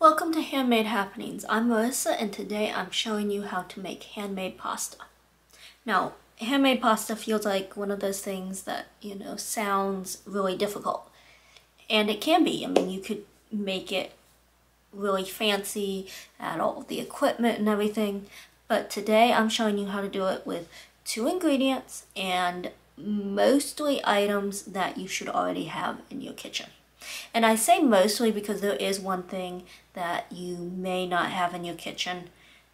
Welcome to Handmade Happenings. I'm Marissa and today I'm showing you how to make handmade pasta. Now, handmade pasta feels like one of those things that, sounds really difficult. And it can be. I mean, you could make it really fancy, add all of the equipment and everything. But today I'm showing you how to do it with 2 ingredients and mostly items that you should already have in your kitchen. And I say mostly because there is one thing that you may not have in your kitchen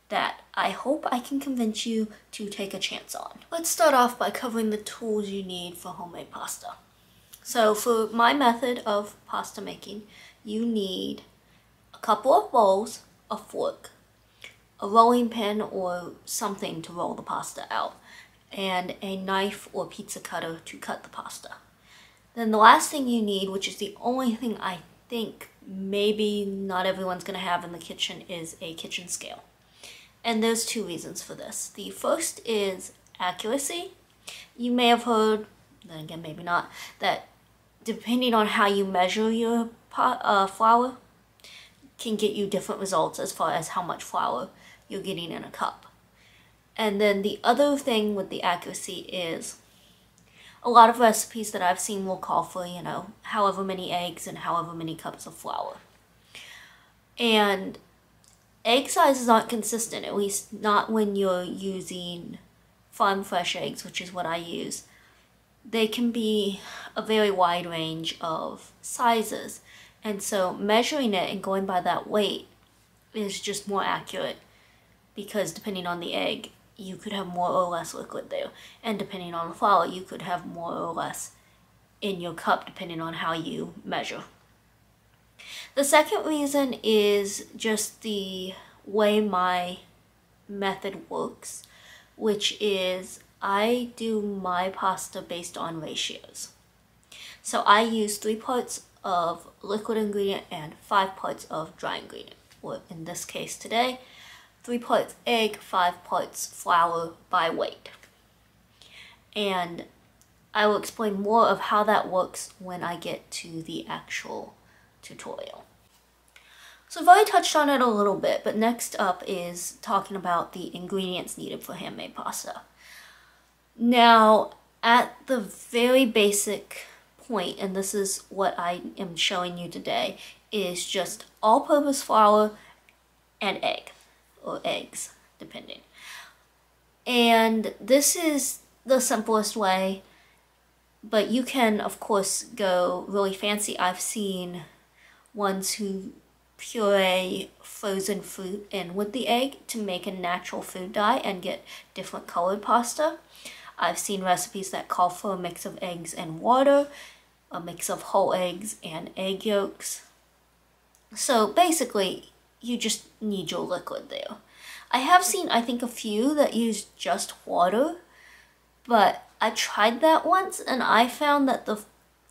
that I hope I can convince you to take a chance on. Let's start off by covering the tools you need for homemade pasta. So for my method of pasta making, you need a couple of bowls, a fork, a rolling pin or something to roll the pasta out, and a knife or pizza cutter to cut the pasta. Then the last thing you need, which is the only thing I think maybe not everyone's going to have in the kitchen, is a kitchen scale. And there's 2 reasons for this. The first is accuracy. You may have heard, then again maybe not, that depending on how you measure your flour can get you different results as far as how much flour you're getting in a cup. And then the other thing with the accuracy is a lot of recipes that I've seen will call for, however many eggs and however many cups of flour. And egg sizes aren't consistent, at least not when you're using farm fresh eggs, which is what I use. They can be a very wide range of sizes. And so measuring it and going by that weight is just more accurate because depending on the egg, you could have more or less liquid there. And depending on the flour, you could have more or less in your cup depending on how you measure. The second reason is just the way my method works, which is I do my pasta based on ratios. So I use 3 parts of liquid ingredient and 5 parts of dry ingredient, or in this case today, 3 parts egg, 5 parts flour by weight. And I will explain more of how that works when I get to the actual tutorial. So I've already touched on it a little bit, but next up is talking about the ingredients needed for handmade pasta. Now, at the very basic point, and this is what I am showing you today, is just all-purpose flour and egg. Or eggs, depending. And this is the simplest way, but you can of course go really fancy. I've seen ones who puree frozen fruit in with the egg to make a natural food dye and get different colored pasta. I've seen recipes that call for a mix of eggs and water, a mix of whole eggs and egg yolks. So basically, you just need your liquid there. I have seen, I think, a few that use just water, but I tried that once and I found that the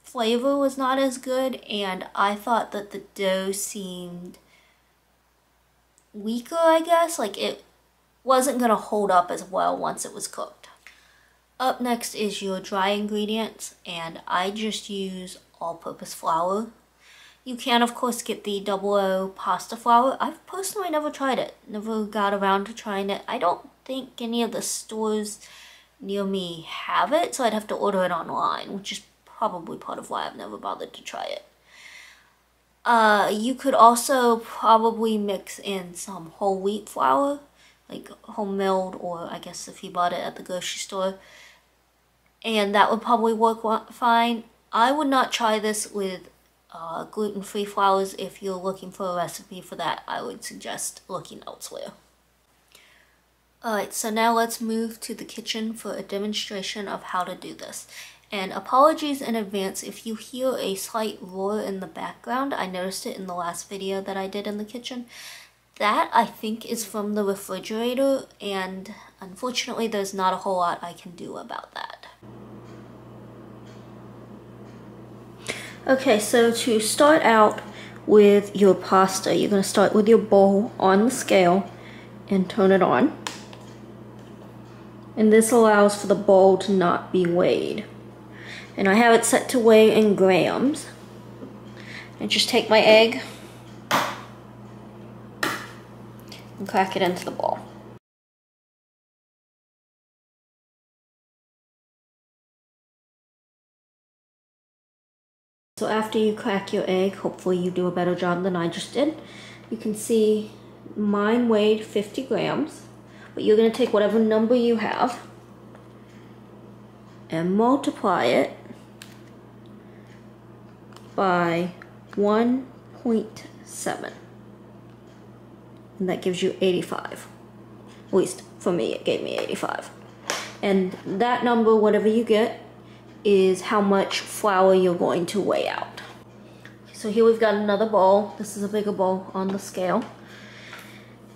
flavor was not as good and I thought that the dough seemed weaker, I guess. Like it wasn't going to hold up as well once it was cooked. Up next is your dry ingredients, and I just use all-purpose flour. You can, of course, get the 00 pasta flour. I've personally never tried it. Never got around to trying it. I don't think any of the stores near me have it, so I'd have to order it online, which is probably part of why I've never bothered to try it. You could also probably mix in some whole wheat flour, like home milled, or I guess if you bought it at the grocery store, and that would probably work fine. I would not try this with gluten-free flours. If you're looking for a recipe for that, I would suggest looking elsewhere. Alright, so now let's move to the kitchen for a demonstration of how to do this. And apologies in advance if you hear a slight roar in the background. I noticed it in the last video that I did in the kitchen. That, I think, is from the refrigerator, and unfortunately there's not a whole lot I can do about that. Okay, so to start out with your pasta, you're going to start with your bowl on the scale and turn it on. And this allows for the bowl to not be weighed. And I have it set to weigh in grams. And just take my egg and crack it into the bowl. So after you crack your egg, hopefully you do a better job than I just did. You can see mine weighed 50 grams, but you're gonna take whatever number you have and multiply it by 1.7. And that gives you 85. At least for me, it gave me 85. And that number, whatever you get, is how much flour you're going to weigh out. So here we've got another bowl. This is a bigger bowl on the scale.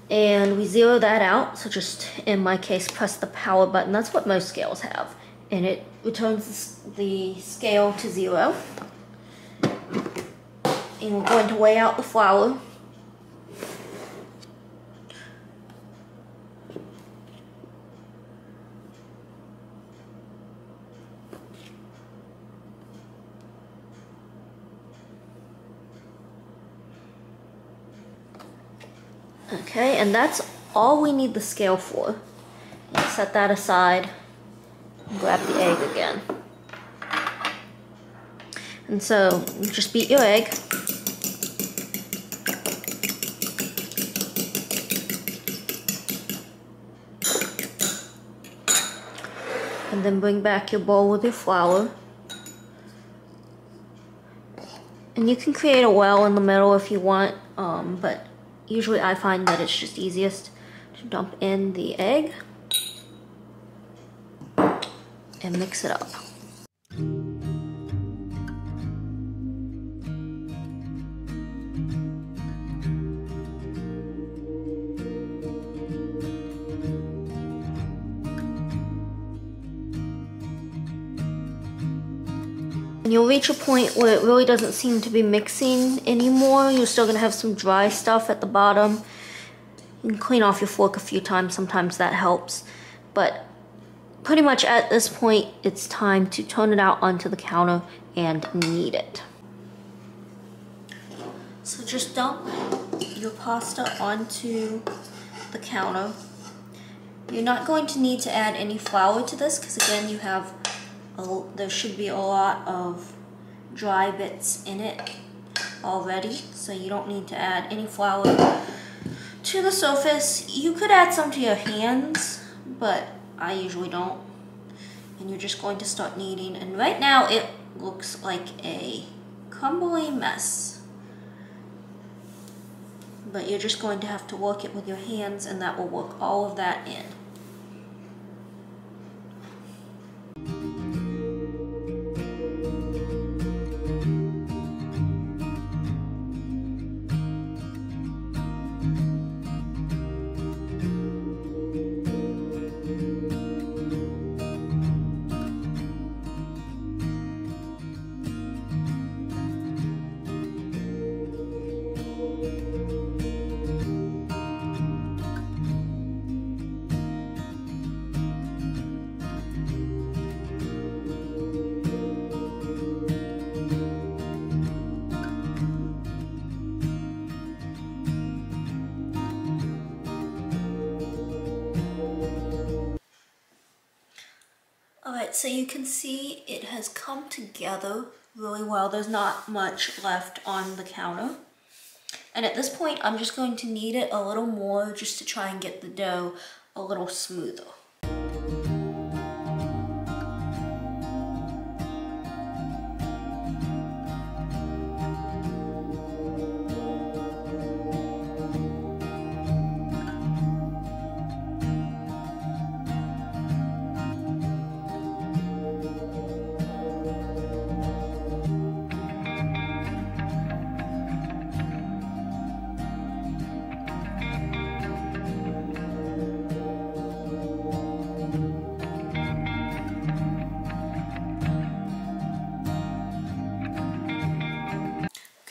And we zero that out. So just, in my case, press the power button. That's what most scales have. And it returns the scale to 0. And we're going to weigh out the flour. Okay, and that's all we need the scale for. Set that aside, grab the egg again. And so, just beat your egg. And then bring back your bowl with your flour. And you can create a well in the middle if you want, but usually I find that it's just easiest to dump in the egg and mix it up. And you'll reach a point where it really doesn't seem to be mixing anymore. You're still gonna have some dry stuff at the bottom. You can clean off your fork a few times, sometimes that helps. But pretty much at this point, it's time to turn it out onto the counter and knead it. So just dump your pasta onto the counter. You're not going to need to add any flour to this because again, you have there should be a lot of dry bits in it already, so you don't need to add any flour to the surface. You could add some to your hands, but I usually don't. And you're just going to start kneading, and right now it looks like a crumbly mess. But you're just going to have to work it with your hands, and that will work all of that in. Alright, so you can see it has come together really well. There's not much left on the counter. And at this point, I'm just going to knead it a little more just to try and get the dough a little smoother.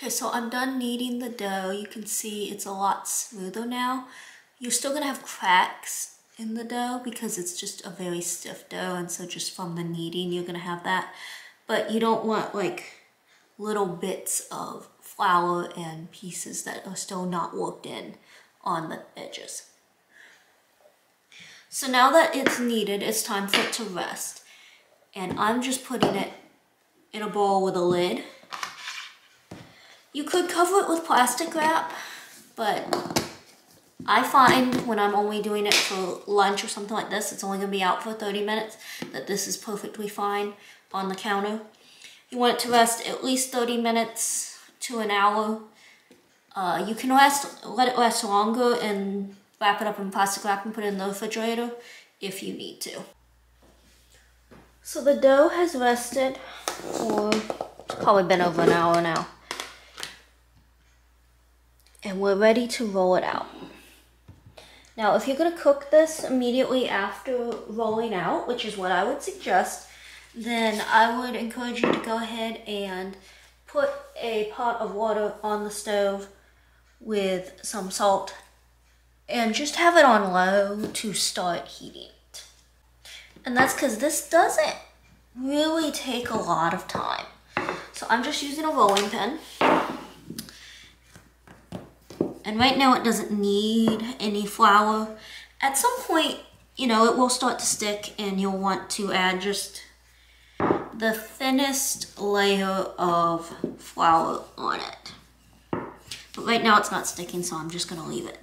Okay, so I'm done kneading the dough. You can see it's a lot smoother now. You're still gonna have cracks in the dough because it's just a very stiff dough, and so just from the kneading you're gonna have that. But you don't want like little bits of flour and pieces that are still not worked in on the edges. So now that it's kneaded, it's time for it to rest. And I'm just putting it in a bowl with a lid. You could cover it with plastic wrap, but I find when I'm only doing it for lunch or something like this, it's only gonna be out for 30 minutes, that this is perfectly fine on the counter. You want it to rest at least 30 minutes to an hour. You can let it rest longer and wrap it up in plastic wrap and put it in the refrigerator if you need to. So the dough has rested for, it's probably been over an hour now. And we're ready to roll it out. Now, if you're gonna cook this immediately after rolling out, which is what I would suggest, then I would encourage you to go ahead and put a pot of water on the stove with some salt and just have it on low to start heating it. And that's because this doesn't really take a lot of time. So I'm just using a rolling pin. And right now it doesn't need any flour. At some point, you know, it will start to stick and you'll want to add just the thinnest layer of flour on it. But right now it's not sticking, so I'm just gonna leave it.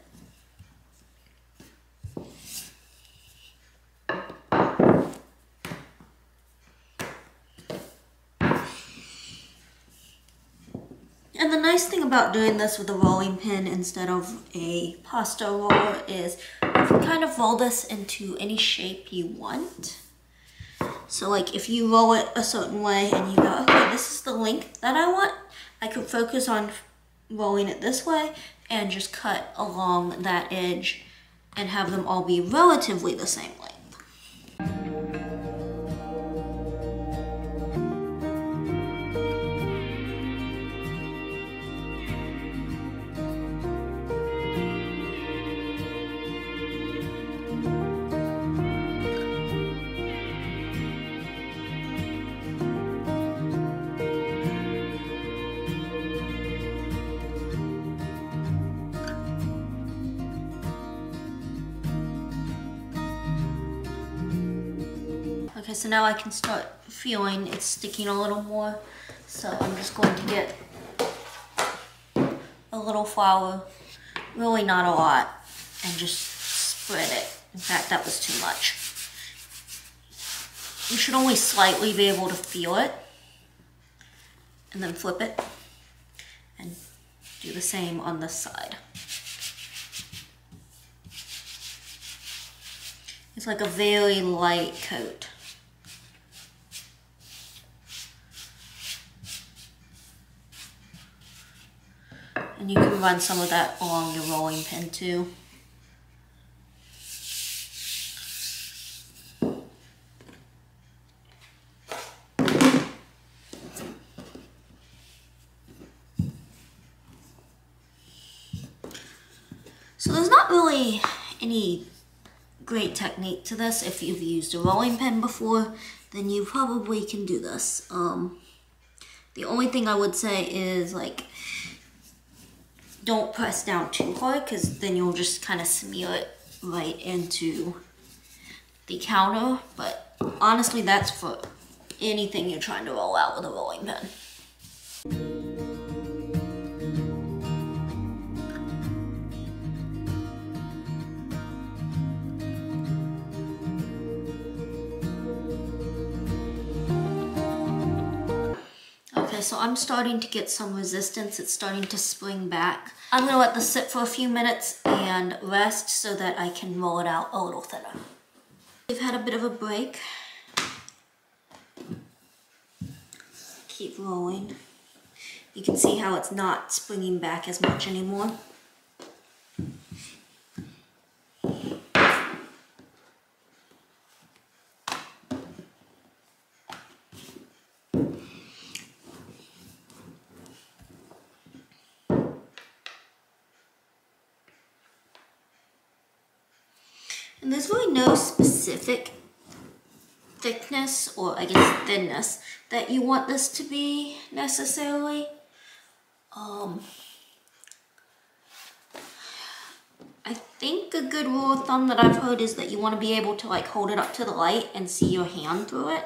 And the nice thing about doing this with a rolling pin instead of a pasta roller is you can kind of roll this into any shape you want. So like if you roll it a certain way and you go, okay, this is the length that I want, I could focus on rolling it this way and just cut along that edge and have them all be relatively the same length. Okay, so now I can start feeling it's sticking a little more. So I'm just going to get a little flour, really not a lot, and just spread it. In fact, that was too much. You should only slightly be able to feel it. And then flip it and do the same on this side. It's like a very light coat. And you can run some of that along your rolling pin too. So there's not really any great technique to this. If you've used a rolling pin before, then you probably can do this. The only thing I would say is like, don't press down too hard because then you'll just kind of smear it right into the counter. But honestly, that's for anything you're trying to roll out with a rolling pin. Okay, so I'm starting to get some resistance. It's starting to spring back. I'm gonna let this sit for a few minutes and rest so that I can roll it out a little thinner. We've had a bit of a break. Keep rolling. You can see how it's not springing back as much anymore. And there's really no specific thickness, or I guess thinness, that you want this to be think a good rule of thumb that I've heard is that you want to be able to like hold it up to the light and see your hand through it.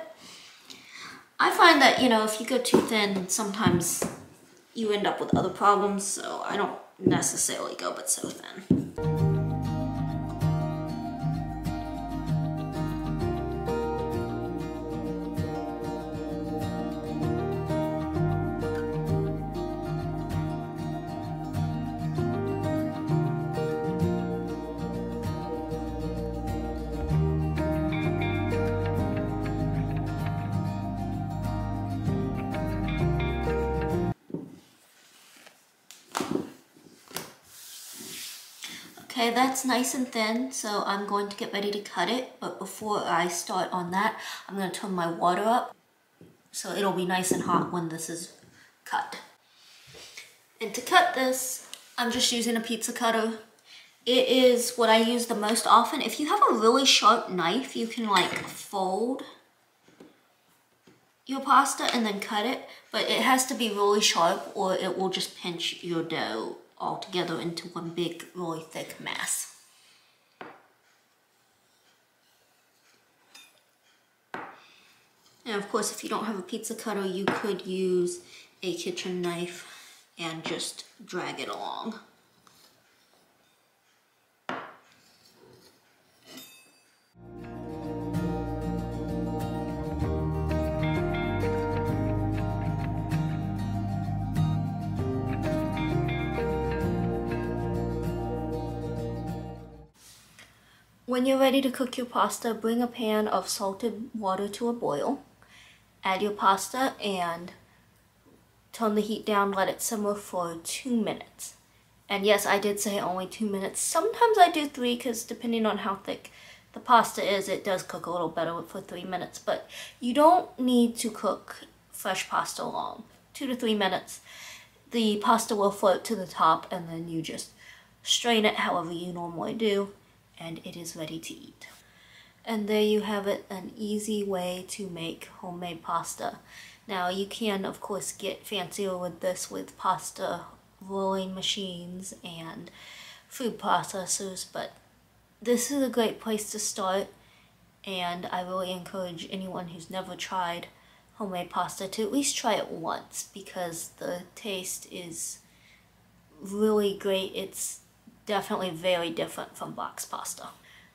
I find that, you know, if you go too thin, sometimes you end up with other problems, so I don't necessarily go but so thin. Okay, that's nice and thin, so I'm going to get ready to cut it. But before I start on that, I'm going to turn my water up so it'll be nice and hot when this is cut. And to cut this, I'm just using a pizza cutter. It is what I use the most often. If you have a really sharp knife, you can like fold your pasta and then cut it, but it has to be really sharp or it will just pinch your dough all together into one big, really thick mass. And of course, if you don't have a pizza cutter, you could use a kitchen knife and just drag it along. When you're ready to cook your pasta, bring a pan of salted water to a boil. Add your pasta and turn the heat down, let it simmer for 2 minutes. And yes, I did say only 2 minutes. Sometimes I do 3 because depending on how thick the pasta is, it does cook a little better for 3 minutes. But you don't need to cook fresh pasta long. 2 to 3 minutes. The pasta will float to the top and then you just strain it however you normally do. And it is ready to eat. And there you have it, an easy way to make homemade pasta. Now you can of course get fancier with this with pasta rolling machines and food processors, but this is a great place to start, and I really encourage anyone who's never tried homemade pasta to at least try it once because the taste is really great. It's definitely very different from box pasta.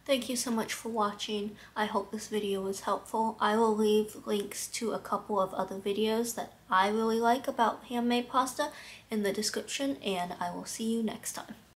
Thank you so much for watching. I hope this video was helpful. I will leave links to a couple of other videos that I really like about handmade pasta in the description, and I will see you next time.